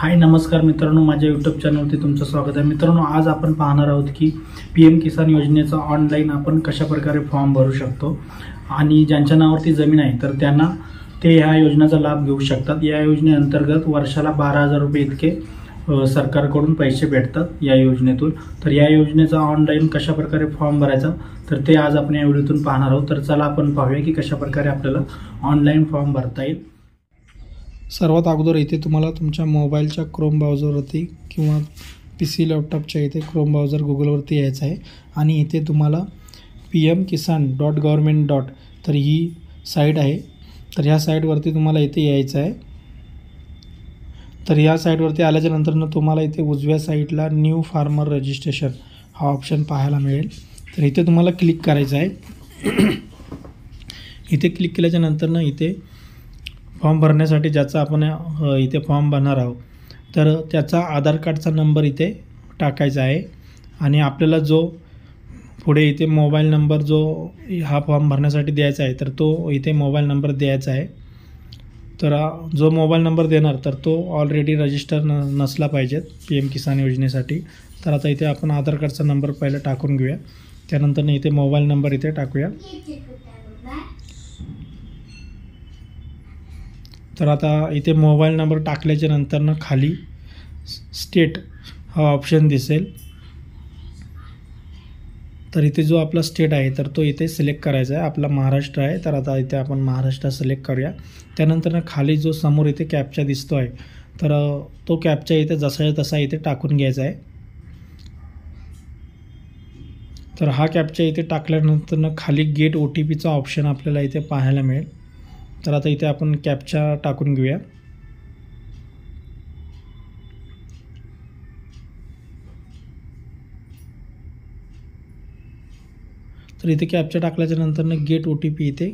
हाय नमस्कार मित्रांनो, माझ्या यूट्यूब चॅनलवरती तुमचं स्वागत आहे। मित्रांनो, आज आपण पाहणार आहोत की पीएम किसान योजनेचा ऑनलाईन आपण कशा प्रकारे फॉर्म भरू शकतो आणि ज्यांच्या नावावरती जमीन आहे तर त्यांना ते ह्या योजनेचा लाभ घेऊ शकतात। या योजनेअंतर्गत वर्षाला 12,000 रुपये इतके सरकारकडून पैसे भेटतात या योजनेतून। तर या योजनेचा ऑनलाईन कशा प्रकारे फॉर्म भरायचा तर ते आज आपण या व्हिडिओतून पाहणार आहोत। तर चला आपण पाहूया की कशा प्रकारे आपल्याला ऑनलाईन फॉर्म भरता येईल। सर्वात अगोदर इथे तुम्हाला तुमच्या मोबाईलच्या क्रोम ब्राउझरवरती किंवा पीसी लॅपटॉपच्या इथे क्रोम ब्राउझर गुगलवरती यायचं आहे आणि इथे तुम्हाला pmkisan.government. तर ही साईट आहे। तर ह्या साईटवरती तुम्हाला इथे यायचं आहे। तर ह्या साईटवरती आल्याच्या नंतर तुम्हाला इथे उजव्या साईडला न्यू फार्मर रजिस्ट्रेशन हा ऑप्शन पाहायला मिळेल। तर इथे तुम्हाला क्लिक करायचं आहे। इथे क्लिक केल्याच्या नंतर इथे फॉर्म भरण्यासाठी ज्याचा आपण इथे फॉर्म भरणार आहोत तर त्याचा आधार कार्डचा नंबर इथे टाकायचा आहे आणि आपल्याला जो पुढे इथे मोबाईल नंबर जो हा फॉर्म भरण्यासाठी द्यायचा आहे तर तो इथे मोबाईल नंबर द्यायचा आहे। तर जो मोबाईल नंबर देणार तर तो ऑलरेडी रजिस्टर नसला पाहिजे पीएम किसान योजनेसाठी। तर आता इथे आपण आधार कार्डचा नंबर पहिला टाकून घेऊया, त्यानंतर इथे मोबाईल नंबर इथे टाकूया। तर आता इथे मोबाईल नंबर टाकल्याच्या नंतर खाली स्टेट हा ऑप्शन दिसेल। तर इथे जो आपला स्टेट आहे तर तो इथे सिलेक्ट करायचा आहे। आपला महाराष्ट्र आहे तर आता इथे आपण महाराष्ट्र सिलेक्ट करूया। त्यानंतर खाली जो समोर इथे कॅप्चा दिसतो आहे तर तो कॅप्चा इथे जसा तसा इथे टाकून घ्यायचा आहे। तर हा कॅप्चा इथे टाकल्यानंतर खाली गेट OTPचा ऑप्शन आपल्याला इथे पाहायला मिळेल। तर आता इथे आपण कॅप्चा टाकून घेऊया। तर इथे कॅप्चा टाकल्याच्या नंतर गेट OTP इथे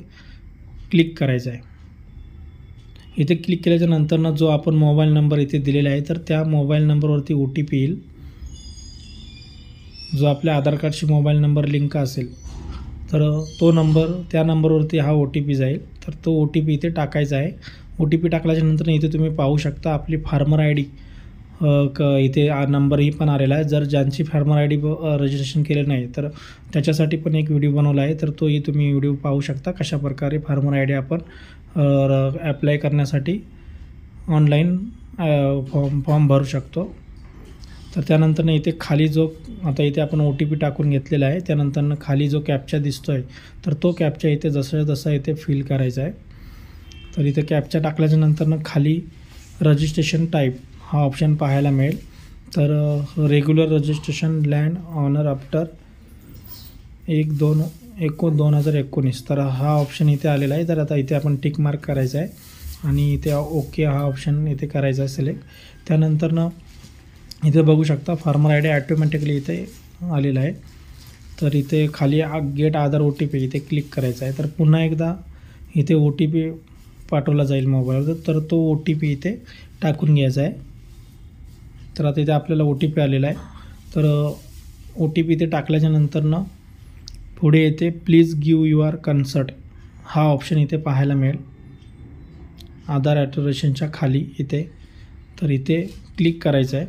क्लिक करायचा आहे। इथे क्लिक केल्याच्या नंतर जो आपण मोबाईल नंबर इथे दिलेला आहे तर त्या मोबाईल नंबरवरती OTP येईल, जो आपल्या आधार कार्डशी मोबाईल नंबर लिंक असेल तर तो नंबर त्या नंबरवरती हा OTP जाईल। तर तो OTP इथे टाकायचा आहे। OTP टाकल्याच्या नंतर इथे तुम्ही पाहू शकता आपली फार्मर ID इथे नंबरही पण आलेला आहे। जर ज्यांची फार्मर ID रजिस्ट्रेशन केलं नाही तर त्याच्यासाठी पण एक व्हिडिओ बनवला आहे, तर तोही तुम्ही व्हिडिओ पाहू शकता कशा प्रकारे फार्मर ID आपण ॲप्लाय करण्यासाठी ऑनलाईन फॉर्म भरू शकतो। तर त्यानंतर इथे खाली जो आता इथे आपण OTP टाकून घेतलेला आहे, त्यानंतर खाली जो कॅप्चा दिसतो आहे तर तो कॅप्चा इथे जसा इथे फिल करायचा आहे। तर इथे कॅप्चा टाकल्याच्या नंतर खाली रजिस्ट्रेशन टाईप हा ऑप्शन पाहायला मिळेल। तर regular registration land owner after 1/2/2019 तर हा ऑप्शन इथे आलेला आहे। तर आता इथे आपण टिक मार्क करायचा आहे आणि इथे ओके हा ऑप्शन इथे करायचा आहे सिलेक्ट। त्यानंतर इथे बघू शकता फार्मर ID ॲटोमॅटिकली इथे आलेला आहे। तर इथे खाली गेट आधार OTP इथे क्लिक करायचा आहे। तर पुन्हा एकदा इथे OTP पाठवला जाईल मोबाईलवर, तर तो OTP इथे टाकून घ्यायचा आहे। तर आता इथे आपल्याला OTP आलेला आहे। तर OTP इथे टाकल्याच्या नंतर पुढे येते प्लीज गिव्ह युअर कन्सर्ट हा ऑप्शन इथे पाहायला मिळेल आधार ॲटोरेशनच्या खाली इथे। तर इथे क्लिक करायचं आहे।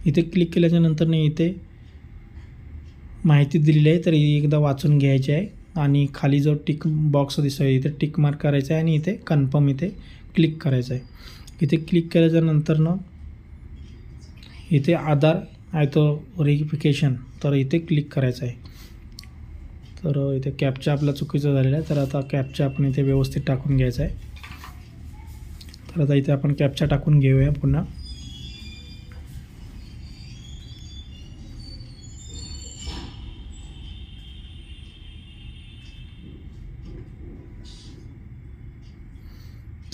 इथे क्लिक केल्याच्या नंतर इथे माहिती दिलेली आहे तर एकदा वाचून घ्यायची आहे आणि खाली जो टिक बॉक्स दिसतो इथे टिक मार्क करायचा आहे आणि इथे कन्फर्म इथे क्लिक करायचं आहे। इथे क्लिक केल्याच्या नंतर इथे आधार तो व्हेरिफिकेशन तर इथे क्लिक करायचं आहे। तर इथे कॅप्चा आपला चुकीचा झालेला आहे, तर आता कॅप्चा आपण इथे व्यवस्थित टाकून घ्यायचा आहे। तर आता इथे आपण कॅप्चा टाकून घेऊया पुन्हा।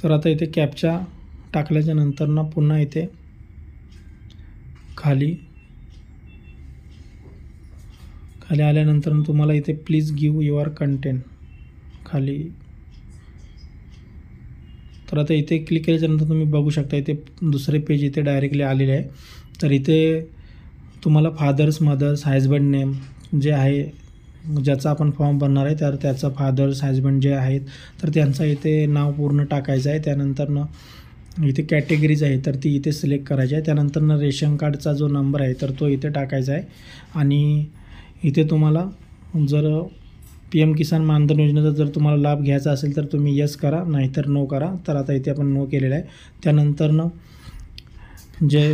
तर आता इथे कॅप्चा टाकल्याच्या नंतर पुन्हा इथे खाली आल्यानंतर तुम्हाला इथे प्लीज गिव्ह युअर कंटेंट खाली। तर आता इथे क्लिक केल्याच्यानंतर तुम्ही बघू शकता इथे दुसरे पेज इथे डायरेक्टली आलेले आहे। तर इथे तुम्हाला फादर्स मदर्स हजबंड नेम जे आहे ज्याचा आपण फॉर्म भरणार आहे तर त्याचा फादर्स हजबंड जे आहेत तर त्यांचा इथे नाव पूर्ण टाकायचं आहे। त्यानंतर इथे कॅटेगरीज आहे तर ती इथे सिलेक्ट करायची आहे. त्यानंतर रेशन कार्डचा जो नंबर आहे तर तो इथे टाकायचा आहे. आणि इथे तुम्हाला जर PM किसान मानधन योजनेचा जर तुम्हाला लाभ घ्यायचा असेल तर तुम्ही यस करा, नाहीतर नो करा. तर आता इथे आपण नो केलेलं आहे. त्यानंतर जे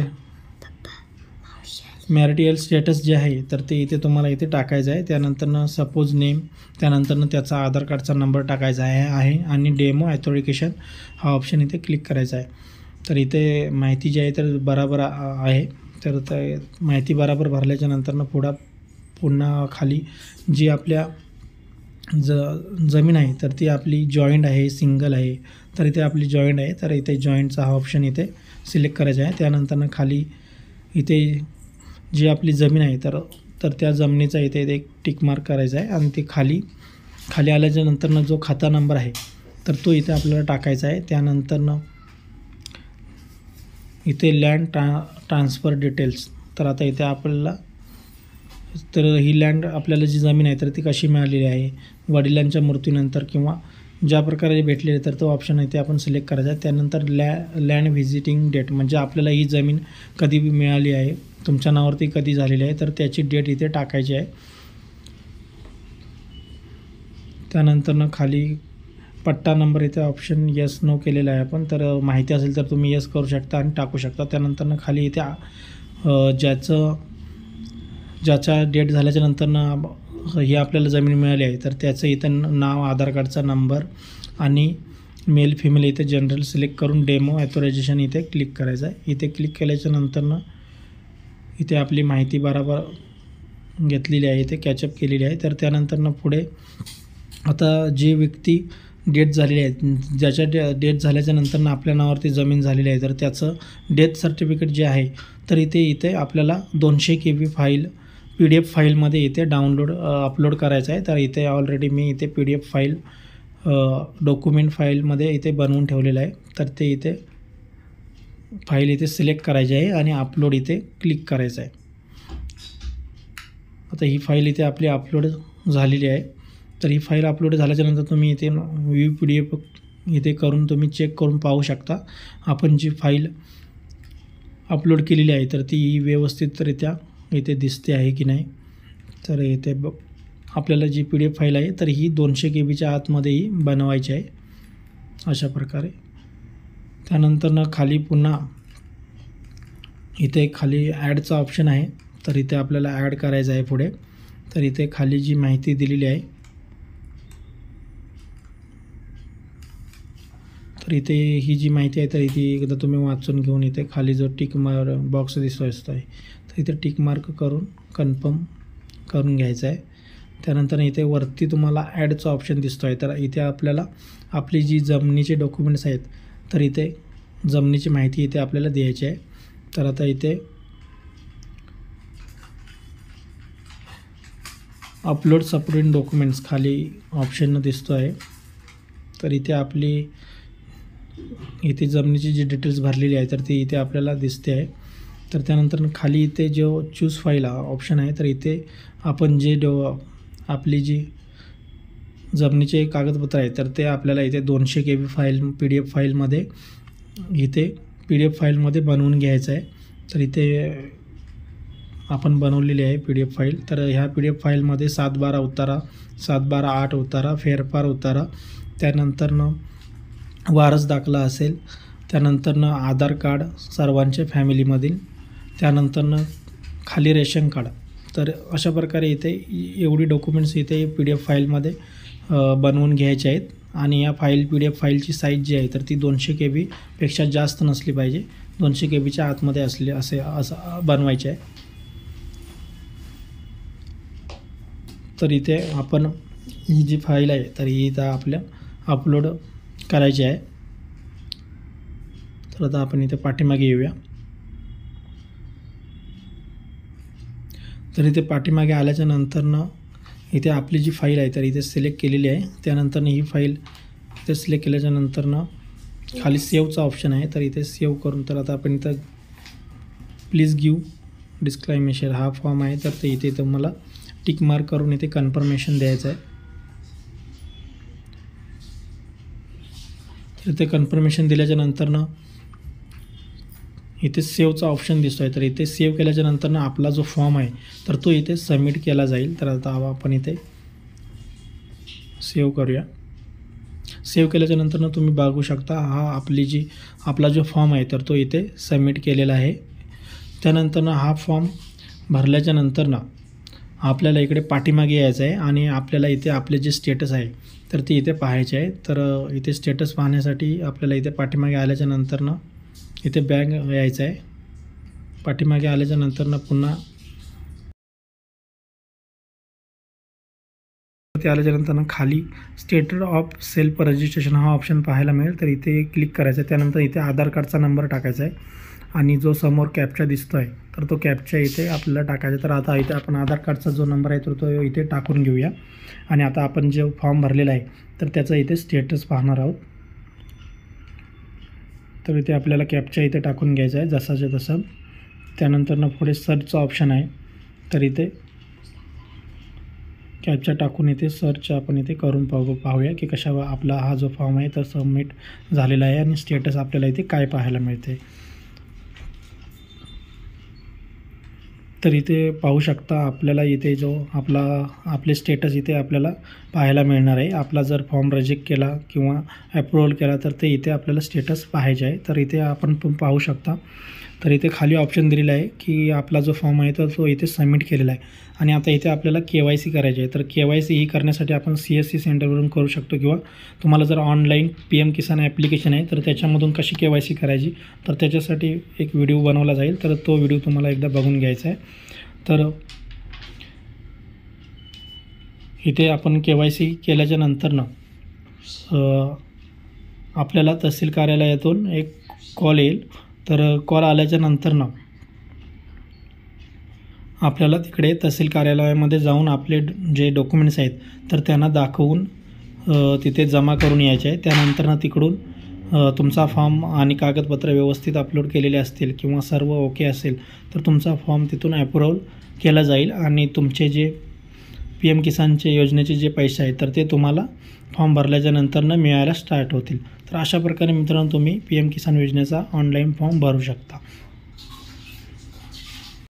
मॅरिटल स्टेटस जे आहे तर ते इथे तुम्हाला इथे टाकायचं आहे. त्यानंतर सपोज नेम, त्यानंतर त्याचा आधार कार्डचा नंबर टाकायचा आहे आणि डेमो ॲथोरिकेशन हा ऑप्शन इथे क्लिक करायचा आहे. तर इथे माहिती जी आहे तर बरोबर आहे. तर माहिती बरोबर भरल्याच्या नंतर पुन्हा खाली जी आपल्या जमीन आहे तर ती आपली जॉईंट आहे, सिंगल आहे. तर इथे आपली जॉईंट आहे तर इथे जॉईंटचा हा ऑप्शन इथे सिलेक्ट करायचा आहे. त्यानंतर खाली इथे जी आपली जमीन आहे तर त्या जमिनीचा इथे एक टिक मार्क करायचा आहे. आणि ते खाली आल्याच्या नंतर जो खाता नंबर आहे तर तो इथे आपल्याला टाकायचा आहे. त्यानंतर इथे लँड ट्रान्सफर डिटेल्स. तर आता इथे आपल्याला तर ही लँड आपल्याला जी जमीन आहे तर ती कशी मिळालेली आहे, वडिलांच्या मृत्यूनंतर किंवा ज्या प्रकारे भेटलेली तर तो ऑप्शन इथे आपण सिलेक्ट करायचा आहे. त्यानंतर लँड व्हिजिटिंग डेट, म्हणजे आपल्याला ही जमीन कधी मिळाली आहे, तुमच्या नावावरती कधी झालेली आहे तर त्याची डेट इथे टाकायची आहे. त्यानंतर खाली पट्टा नंबर इथे ऑप्शन यस नो केलेला आहे आपण. तर माहिती असेल तर तुम्ही यस करू शकता आणि टाकू शकता. त्यानंतर खाली इथे ज्याच्या डेट झाल्याच्या नंतर ही आपल्याला जमीन मिळाली आहे तर त्याचं इथं नाव, आधार कार्डचा नंबर आणि मेल फिमेल इथे जनरल सिलेक्ट करून डेमो ॲथोरायझेशन इथे क्लिक करायचं आहे. इथे क्लिक केल्याच्या नंतर इथे आपली माहिती बरोबर घेतलेली आहे, इथे कॅचअप केलेली आहे. तर त्यानंतर पुढे आता जी व्यक्ती डेथ झालेली आहे, ज्याच्या डेथ झाल्याच्या नंतर आपल्या नावावरती जमीन झालेली आहे तर त्याचं डेथ सर्टिफिकेट जे आहे तर इथे आपल्याला 200 KB फाईल PDF फाईलमध्ये इथे अपलोड करायचं आहे. तर इथे ऑलरेडी मी इथे PDF फाईल डॉक्युमेंट फाईलमध्ये इथे बनवून ठेवलेलं आहे. तर ते इथे फाईल इथे सिलेक्ट करायची आहे आणि अपलोड इथे क्लिक करायचं आहे. आता ही फाईल इथे आपली अपलोड झालेली आहे. तर ही फाईल अपलोड झाल्याच्यानंतर तुम्ही इथे व्ह्यू PDF इथे करून तुम्ही चेक करून पाहू शकता आपण जी फाईल अपलोड केलेली आहे तर ती व्यवस्थितरित्या इथे दिसते आहे की नाही. तर इथे आपल्याला जी PDF फाईल आहे तर ही 200 KBच्या आतमध्येही बनवायची आहे अशा प्रकारे. त्यानंतर खाली पुन्हा इथे खाली ॲडचा ऑप्शन आहे तर इथे आपल्याला ॲड करायचं आहे पुढे. तर इथे खाली जी माहिती दिलेली आहे तर इथे ही जी माहिती आहे तर इथे एकदा तुम्ही वाचून घेऊन इथे खाली जो टिक बॉक्स दिसतो आहे तर इथे टिक मार्क करून कन्फर्म करून घ्यायचं आहे. त्यानंतर इथे वरती तुम्हाला ॲडचा ऑप्शन दिसतो आहे तर इथे आपल्याला आपली जी जमिनीचे डॉक्युमेंट्स आहेत तर इथे जमिनीची माहिती इथे आपल्याला द्यायची आहे. तर आता इथे अपलोड सपोर्टिंग डॉक्युमेंट्स खाली ऑप्शन दिसतो आहे. तर इथे आपली इथे जमिनीची जी डिटेल्स भरलेली आहे तर ती इथे आपल्याला दिसते आहे. तर त्यानंतर खाली इथे जो चूज फाईल ऑप्शन आहे तर इथे आपण जे आपली जी जमिनीचे कागदपत्र आहे तर ते आपल्याला इथे 200 KB फाईल PDF फाईलमध्ये इथे PDF फाईलमध्ये बनवून घ्यायचं आहे. तर इथे आपण बनवलेली आहे PDF फाईल. तर ह्या PDF फाईलमध्ये 7/12 उतारा, 7/12/8 उतारा, फेरफार उतारा, त्यानंतर वारस दाखला असेल, त्यानंतर आधार कार्ड सर्वांच्या फॅमिलीमधील, त्यानंतर खाली रेशन कार्ड. तर अशा प्रकारे इथे एवढी डॉक्युमेंट्स इथे PDF फाईलमध्ये बनवून घ्यायचे आहेत. आणि या PDF फाईलची साईज जी आहे तर ती 200 KB पेक्षा जास्त नसली पाहिजे, 200 KBच्या आतमध्ये असं बनवायचे आहे. तर इथे आपण ही जी फाईल आहे तर ही इथं आपल्या अपलोड करायची आहे. तर आता आपण इथे पाठीमागे येऊया. तर इथे पाठीमागे आल्याच्या नंतरनं इथे आपली जी फाईल आहे तर इथे सिलेक्ट केलेली आहे. त्यानंतर ही फाईल इथे सिलेक्ट केल्याच्या नंतरनं खाली सेव्हचा ऑप्शन आहे तर इथे सेव्ह करून तर आता आपण इथं प्लीज गिव्ह डिस्क्लायमेशन हा फॉर्म आहे तर ते इथे तुम्हाला टिक मार्क करून इथे कन्फर्मेशन द्यायचं आहे. तर इथे कन्फर्मेशन दिल्याच्या नंतरनं इथे सेव्हचा ऑप्शन दिसतो आहे, तर इथे सेव्ह केल्याच्या नंतर आपला जो फॉर्म आहे तर तो इथे सबमिट केला जाईल. तर आता आपण इथे सेव्ह करूया. सेव्ह केल्याच्या नंतर तुम्ही बघू शकता आपला जो फॉर्म आहे तर तो इथे सबमिट केलेला आहे. त्यानंतर हा फॉर्म भरल्याच्या नंतर आपल्याला इकडे पाठीमागे यायचं आहे आणि आपल्याला इथे आपले जे स्टेटस आहे तर ते इथे पाहायचे आहे. तर इथे स्टेटस पाहण्यासाठी आपल्याला इथे पाठीमागे आल्याच्या नंतर इथे बॅग यायचं आहे. पाठीमागे आल्याच्या नंतर पुन्हा ते आल्याच्यानंतर खाली स्टेटस ऑफ सेल्फ रजिस्ट्रेशन हा ऑप्शन पाहायला मिळेल. तर इथे क्लिक करायचं आहे. त्यानंतर इथे आधार कार्डचा नंबर टाकायचा आहे आणि जो समोर कॅप्चा दिसतो आहे तर तो कॅप्चा इथे आपल्याला टाकायचा. तर आता इथे आपण आधार कार्डचा जो नंबर आहे तर तो इथे टाकून घेऊया आणि आता आपण जे फॉर्म भरलेला आहे तर त्याचा इथे स्टेटस पाहणार आहोत. तर इथे आपल्याला कॅप्चा इथे टाकून घ्यायचा आहे जसाच्या तसं. त्यानंतर पुढे सर्चचा ऑप्शन आहे, तर इथे कॅप्चा टाकून इथे सर्च आपण इथे करून पाहूया की कशा आपला हा जो फॉर्म आहे तर सबमिट झालेला आहे आणि स्टेटस आपल्याला इथे काय पाहायला मिळते. तर इथे पाहू शकता आपल्याला इथे जो आपले स्टेटस इथे आपल्याला पाहायला मिळणार आहे. आपला जर फॉर्म रिजेक्ट केला किंवा अप्रूव्हल केला तर ते इथे आपल्याला स्टेटस पाहायचे आहे. तर इथे आपण पाहू शकता. तर इथे खाली ऑप्शन दिलेला आहे की आपला जो फॉर्म आहे तर तो इथे सबमिट केलेला आहे आणि आता इथे आपल्याला KYC करायची आहे. तर KYC ही करण्यासाठी आपण CSC सेंटरवरून करू शकतो किंवा तुम्हाला जर ऑनलाईन PM किसान ॲप्लिकेशन आहे तर त्याच्यामधून कशी KYC करायची तर त्याच्यासाठी एक व्हिडिओ बनवला जाईल. तर तो व्हिडिओ तुम्हाला एकदा बघून घ्यायचा आहे. तर इथे आपण KYC केल्याच्या नंतर आपल्याला तहसील कार्यालयातून एक कॉल येईल. तर कॉल आल्याच्या नंतर आपल्याला तिकडे तहसील कार्यालयामध्ये जाऊन आपले जे डॉक्युमेंट्स आहेत तर त्यांना दाखवून तिथे जमा करून यायचे आहे. त्यानंतर तिकडून तुमचा फॉर्म आणि कागदपत्र व्यवस्थित अपलोड केलेले असतील किंवा सर्व ओके असेल तर तुमचा फॉर्म तिथून अप्रूव्हल केला जाईल आणि तुमचे जे PM किसानचे योजनेचे जे पैसे आहेत तर ते तुम्हाला फॉर्म भरल्याच्या नंतर मिळायला स्टार्ट होतील. तर अशा प्रकारे मित्रांनो तुम्ही PM किसान योजनेचा ऑनलाईन फॉर्म भरू शकता.